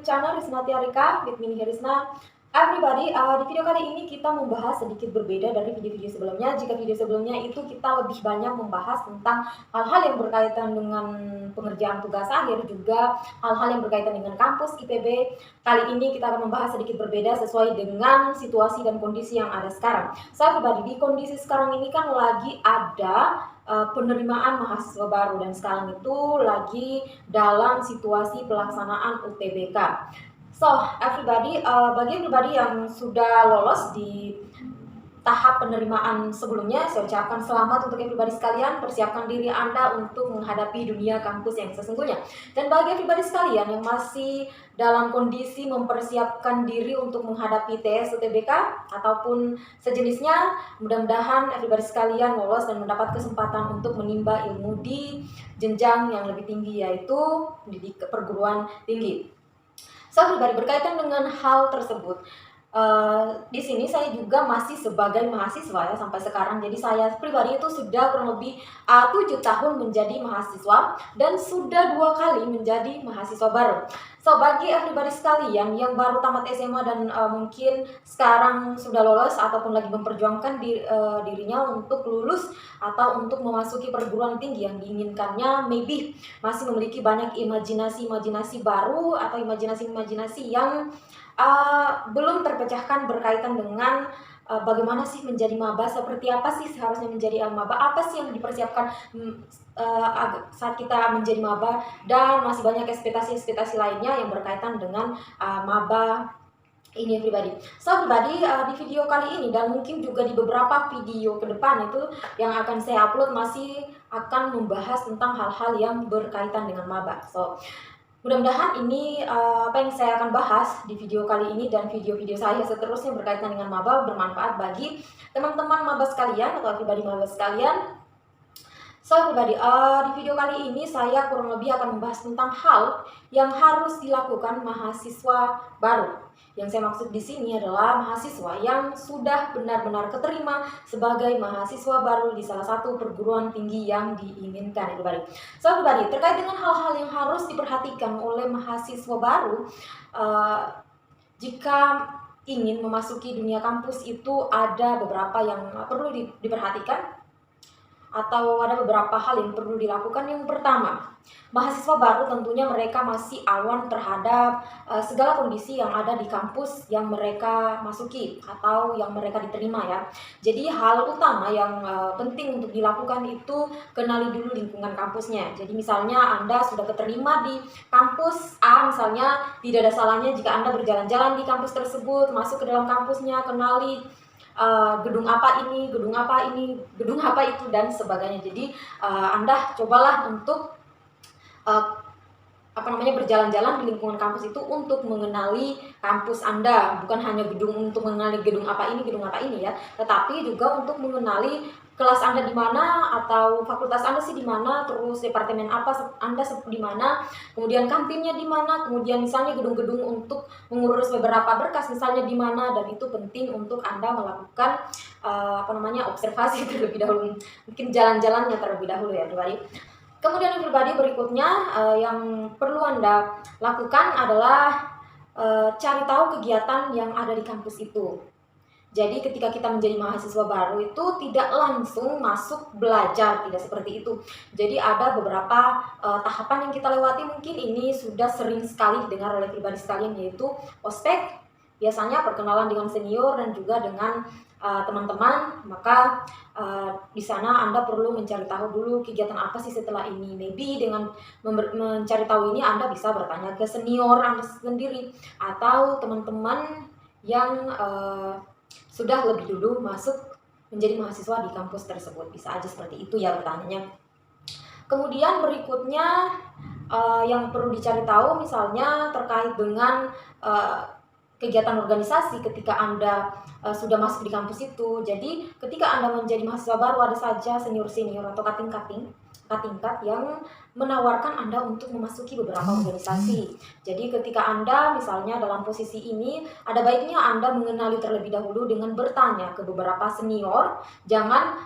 YouTube channel Risna Tiarika with me Risna. Everybody, di video kali ini kita membahas sedikit berbeda dari video-video sebelumnya. Jika video sebelumnya itu kita lebih banyak membahas tentang hal-hal yang berkaitan dengan pengerjaan tugas akhir, juga hal-hal yang berkaitan dengan kampus IPB. Kali ini kita akan membahas sedikit berbeda sesuai dengan situasi dan kondisi yang ada sekarang. So everybody, di kondisi sekarang ini kan lagi ada penerimaan mahasiswa baru, dan sekarang itu lagi dalam situasi pelaksanaan UTBK. So everybody, bagi everybody yang sudah lolos di tahap penerimaan sebelumnya, saya ucapkan selamat untuk everybody sekalian. Persiapkan diri Anda untuk menghadapi dunia kampus yang sesungguhnya. Dan bagi everybody sekalian yang masih dalam kondisi mempersiapkan diri untuk menghadapi TS UTBK ataupun sejenisnya, mudah-mudahan everybody sekalian lolos dan mendapat kesempatan untuk menimba ilmu di jenjang yang lebih tinggi, yaitu pendidikan perguruan tinggi. So everybody, berkaitan dengan hal tersebut, di sini saya juga masih sebagai mahasiswa ya sampai sekarang. Jadi saya pribadi itu sudah kurang lebih 7 tahun menjadi mahasiswa dan sudah 2 kali menjadi mahasiswa baru. So bagi everybody sekalian yang baru tamat SMA dan mungkin sekarang sudah lolos ataupun lagi memperjuangkan dirinya untuk lulus atau untuk memasuki perguruan tinggi yang diinginkannya, maybe masih memiliki banyak imajinasi-imajinasi baru atau imajinasi-imajinasi yang belum terpecahkan berkaitan dengan bagaimana sih menjadi maba, seperti apa sih seharusnya menjadi maba, apa sih yang dipersiapkan saat kita menjadi maba, dan masih banyak ekspektasi-ekspektasi lainnya yang berkaitan dengan maba ini everybody. So everybody, di video kali ini dan mungkin juga di beberapa video ke depan itu yang akan saya upload masih akan membahas tentang hal-hal yang berkaitan dengan maba. So mudah-mudahan ini apa yang saya akan bahas di video kali ini dan video-video saya seterusnya berkaitan dengan maba bermanfaat bagi teman-teman maba sekalian atau everybody maba sekalian. So everybody, di video kali ini saya kurang lebih akan membahas tentang hal yang harus dilakukan mahasiswa baru. Yang saya maksud di sini adalah mahasiswa yang sudah benar-benar keterima sebagai mahasiswa baru di salah satu perguruan tinggi yang diinginkan, everybody. So everybody, terkait dengan hal-hal yang harus diperhatikan oleh mahasiswa baru, jika ingin memasuki dunia kampus itu ada beberapa yang perlu diperhatikan atau ada beberapa hal yang perlu dilakukan. Yang pertama, mahasiswa baru tentunya mereka masih awam terhadap segala kondisi yang ada di kampus yang mereka masuki atau yang mereka diterima ya. Jadi hal utama yang penting untuk dilakukan itu kenali dulu lingkungan kampusnya. Jadi misalnya Anda sudah keterima di kampus A misalnya, tidak ada salahnya jika Anda berjalan-jalan di kampus tersebut, masuk ke dalam kampusnya, kenali gedung apa ini, gedung apa ini, gedung apa itu, dan sebagainya. Jadi Anda cobalah untuk berjalan-jalan di lingkungan kampus itu untuk mengenali kampus Anda, bukan hanya gedung untuk mengenali gedung apa ini ya, tetapi juga untuk mengenali kelas Anda di mana atau fakultas Anda sih di mana, terus departemen apa Anda di mana, kemudian kantinnya di mana, kemudian misalnya gedung-gedung untuk mengurus beberapa berkas misalnya di mana, dan itu penting untuk Anda melakukan observasi terlebih dahulu, mungkin jalan-jalannya terlebih dahulu ya, everybody. Kemudian everybody, berikutnya yang perlu Anda lakukan adalah cari tahu kegiatan yang ada di kampus itu. Jadi ketika kita menjadi mahasiswa baru itu tidak langsung masuk belajar, tidak seperti itu. Jadi ada beberapa tahapan yang kita lewati, mungkin ini sudah sering sekali didengar oleh pribadi sekalian, yaitu ospek, biasanya perkenalan dengan senior dan juga dengan teman-teman. Maka di sana Anda perlu mencari tahu dulu kegiatan apa sih setelah ini. Maybe dengan mencari tahu ini Anda bisa bertanya ke senior Anda sendiri atau teman-teman yang sudah lebih dulu masuk menjadi mahasiswa di kampus tersebut. Bisa aja seperti itu ya bertanya. Kemudian berikutnya yang perlu dicari tahu misalnya terkait dengan kegiatan organisasi ketika Anda sudah masuk di kampus itu. Jadi ketika Anda menjadi mahasiswa baru, ada saja senior-senior atau tingkat yang menawarkan Anda untuk memasuki beberapa organisasi. Jadi ketika Anda misalnya dalam posisi ini, ada baiknya Anda mengenali terlebih dahulu dengan bertanya ke beberapa senior. Jangan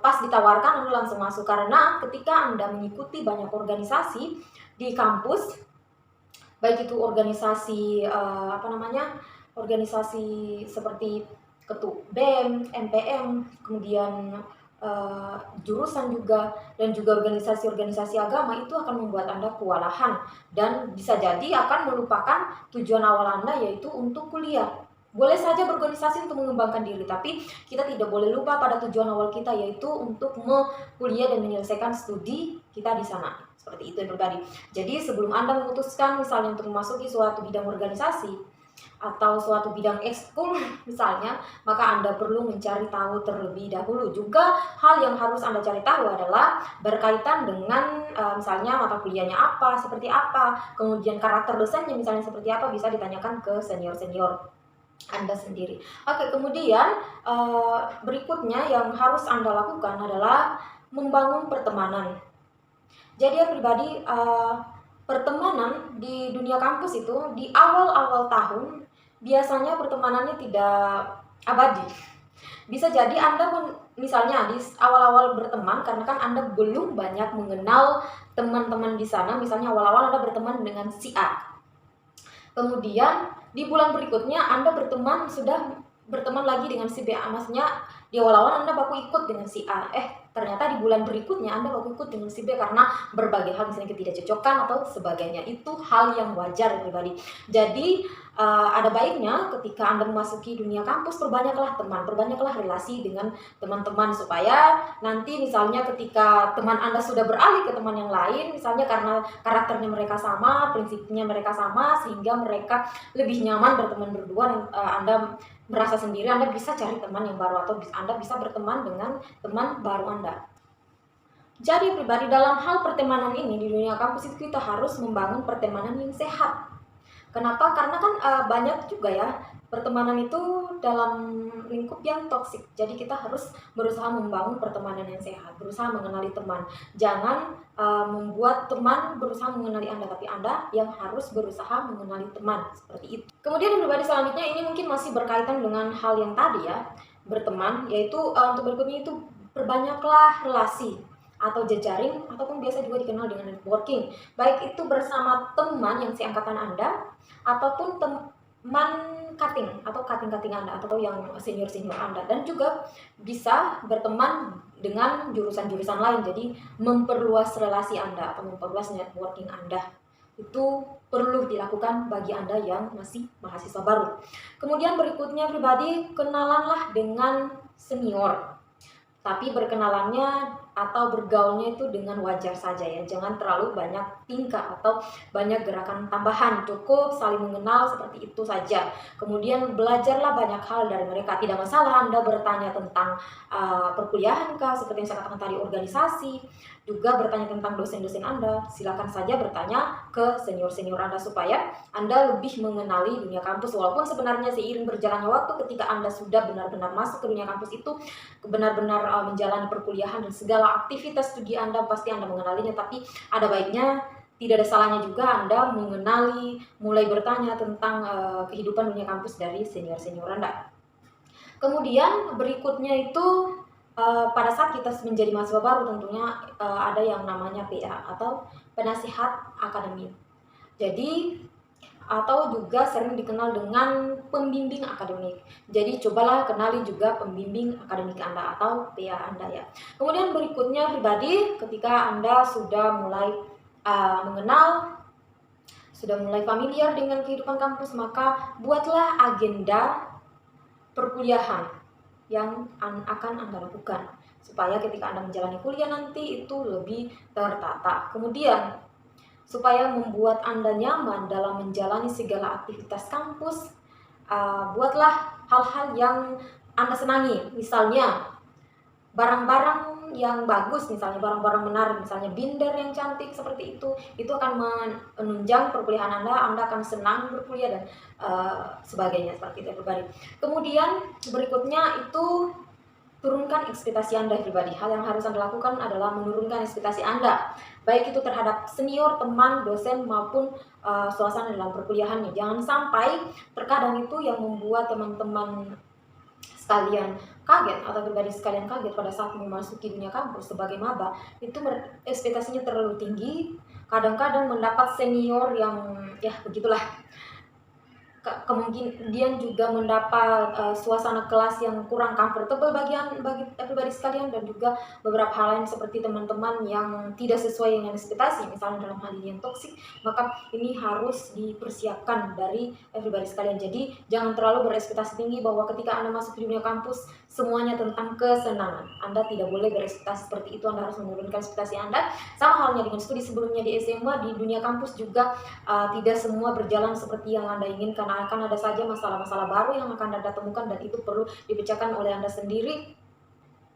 pas ditawarkan Anda langsung masuk, karena ketika Anda mengikuti banyak organisasi di kampus, baik itu organisasi organisasi seperti BEM, MPM, kemudian eh, jurusan juga, dan juga organisasi-organisasi agama, itu akan membuat Anda kewalahan dan bisa jadi akan melupakan tujuan awal Anda, yaitu untuk kuliah. Boleh saja berorganisasi untuk mengembangkan diri, tapi kita tidak boleh lupa pada tujuan awal kita, yaitu untuk kuliah dan menyelesaikan studi kita di sana. Seperti itu yang pribadi. Jadi sebelum Anda memutuskan misalnya untuk memasuki suatu bidang organisasi atau suatu bidang ekskul misalnya, maka Anda perlu mencari tahu terlebih dahulu. Juga hal yang harus Anda cari tahu adalah berkaitan dengan misalnya mata kuliahnya apa, seperti apa, kemudian karakter dosennya misalnya seperti apa, bisa ditanyakan ke senior-senior Anda sendiri. Oke, kemudian berikutnya yang harus Anda lakukan adalah membangun pertemanan. Jadi ya pribadi, pertemanan di dunia kampus itu di awal-awal tahun biasanya pertemanannya tidak abadi. Bisa jadi Anda misalnya di awal-awal berteman karena kan Anda belum banyak mengenal teman-teman di sana. Misalnya awal-awal Anda berteman dengan si A. Kemudian di bulan berikutnya Anda sudah berteman lagi dengan si B. Maksudnya di awal-awal Anda baku ikut dengan si A. Ternyata di bulan berikutnya Anda baku ikut dengan si B karena berbagai hal, misalnya ketidakcocokan atau sebagainya. Itu hal yang wajar pribadi. Jadi ada baiknya ketika Anda memasuki dunia kampus, perbanyaklah teman, perbanyaklah relasi dengan teman-teman, supaya nanti misalnya ketika teman Anda sudah beralih ke teman yang lain, misalnya karena karakternya mereka sama, prinsipnya mereka sama, sehingga mereka lebih nyaman berteman berdua, dan Anda merasa sendiri, Anda bisa cari teman yang baru, atau Anda bisa berteman dengan teman baru Anda. Jadi pribadi dalam hal pertemanan ini di dunia kampus itu kita harus membangun pertemanan yang sehat. Kenapa? Karena kan banyak juga ya pertemanan itu dalam lingkup yang toksik. Jadi kita harus berusaha membangun pertemanan yang sehat, berusaha mengenali teman. Jangan membuat teman berusaha mengenali Anda, tapi Anda yang harus berusaha mengenali teman, seperti itu. Kemudian pribadi selanjutnya ini mungkin masih berkaitan dengan hal yang tadi ya, berteman, yaitu untuk berikutnya itu perbanyaklah relasi atau jejaring, ataupun biasa juga dikenal dengan networking, baik itu bersama teman yang seangkatan Anda ataupun teman cutting atau cutting Anda, atau yang senior Anda, dan juga bisa berteman dengan jurusan-jurusan lain. Jadi memperluas relasi Anda atau memperluas networking Anda itu perlu dilakukan bagi Anda yang masih mahasiswa baru. Kemudian berikutnya pribadi, kenalanlah dengan senior, tapi berkenalannya atau bergaulnya itu dengan wajar saja ya, jangan terlalu banyak tingkah atau banyak gerakan tambahan, cukup saling mengenal seperti itu saja. Kemudian belajarlah banyak hal dari mereka, tidak masalah Anda bertanya tentang perkuliahan kah, seperti yang saya katakan tadi, organisasi, juga bertanya tentang dosen-dosen Anda, silakan saja bertanya ke senior-senior Anda supaya Anda lebih mengenali dunia kampus. Walaupun sebenarnya seiring berjalannya waktu, ketika Anda sudah benar-benar masuk ke dunia kampus itu, benar-benar menjalani perkuliahan dan segala aktivitas studi Anda, pasti Anda mengenalinya, tapi ada baiknya, tidak ada salahnya juga Anda mengenali, mulai bertanya tentang kehidupan dunia kampus dari senior-senior Anda. Kemudian berikutnya itu pada saat kita menjadi mahasiswa baru, tentunya ada yang namanya PA atau penasihat akademik. Jadi atau juga sering dikenal dengan pembimbing akademik. Jadi cobalah kenali juga pembimbing akademik Anda atau PA Anda ya. Kemudian berikutnya pribadi, ketika Anda sudah mulai mengenal, sudah mulai familiar dengan kehidupan kampus, maka buatlah agenda perkuliahan yang akan Anda lakukan, supaya ketika Anda menjalani kuliah nanti itu lebih tertata. Kemudian supaya membuat Anda nyaman dalam menjalani segala aktivitas kampus, buatlah hal-hal yang Anda senangi. Misalnya barang-barang yang bagus, misalnya barang-barang menarik, misalnya binder yang cantik seperti itu akan menunjang perkuliahan Anda akan senang berkuliah dan sebagainya, seperti itu pribadi. Kemudian berikutnya itu turunkan ekspektasi Anda pribadi. Hal yang harus Anda lakukan adalah menurunkan ekspektasi Anda, baik itu terhadap senior, teman, dosen, maupun suasana dalam perkuliahannya. Jangan sampai terkadang itu yang membuat teman-teman sekalian kaget atau pribadi sekalian kaget pada saat memasuki dunia kampus sebagai maba, itu ekspektasinya terlalu tinggi kadang-kadang mendapat senior yang ya begitulah. Kemudian juga mendapat suasana kelas yang kurang comfortable bagi everybody sekalian, dan juga beberapa hal lain seperti teman-teman yang tidak sesuai dengan ekspektasi, misalnya dalam hal ini yang toksik, maka ini harus dipersiapkan dari everybody sekalian. Jadi jangan terlalu berekspektasi tinggi bahwa ketika Anda masuk di dunia kampus semuanya tentang kesenangan. Anda tidak boleh berekspektasi seperti itu, Anda harus menurunkan ekspektasi Anda. Sama halnya dengan studi sebelumnya di SMA, di dunia kampus juga tidak semua berjalan seperti yang Anda inginkan. Akan ada saja masalah-masalah baru yang akan Anda temukan, dan itu perlu dipecahkan oleh Anda sendiri.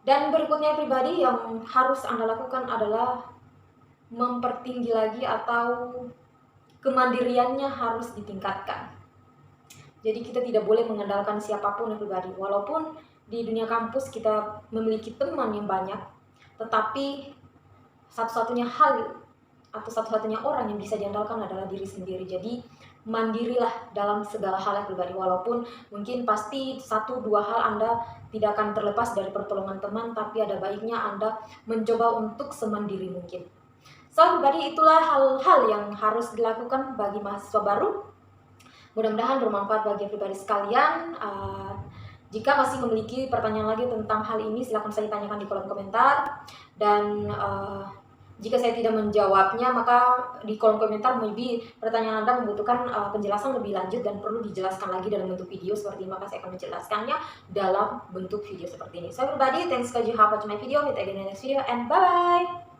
Dan berikutnya pribadi yang harus Anda lakukan adalah mempertinggi lagi atau kemandiriannya harus ditingkatkan. Jadi kita tidak boleh mengandalkan siapapun pribadi. Walaupun di dunia kampus kita memiliki teman yang banyak, tetapi satu-satunya hal atau satu-satunya orang yang bisa diandalkan adalah diri sendiri. Jadi mandirilah dalam segala hal yang pribadi, walaupun mungkin pasti 1-2 hal Anda tidak akan terlepas dari pertolongan teman, tapi ada baiknya Anda mencoba untuk semandiri mungkin. So pribadi, itulah hal-hal yang harus dilakukan bagi mahasiswa baru. Mudah-mudahan bermanfaat bagi pribadi sekalian. Jika masih memiliki pertanyaan lagi tentang hal ini, silahkan saya tanyakan di kolom komentar. Dan jika saya tidak menjawabnya, maka di kolom komentar maybe pertanyaan Anda membutuhkan penjelasan lebih lanjut dan perlu dijelaskan lagi dalam bentuk video seperti ini, maka saya akan menjelaskannya dalam bentuk video seperti ini. So everybody, thanks for you have watched my video. Meet again in the next video and bye-bye!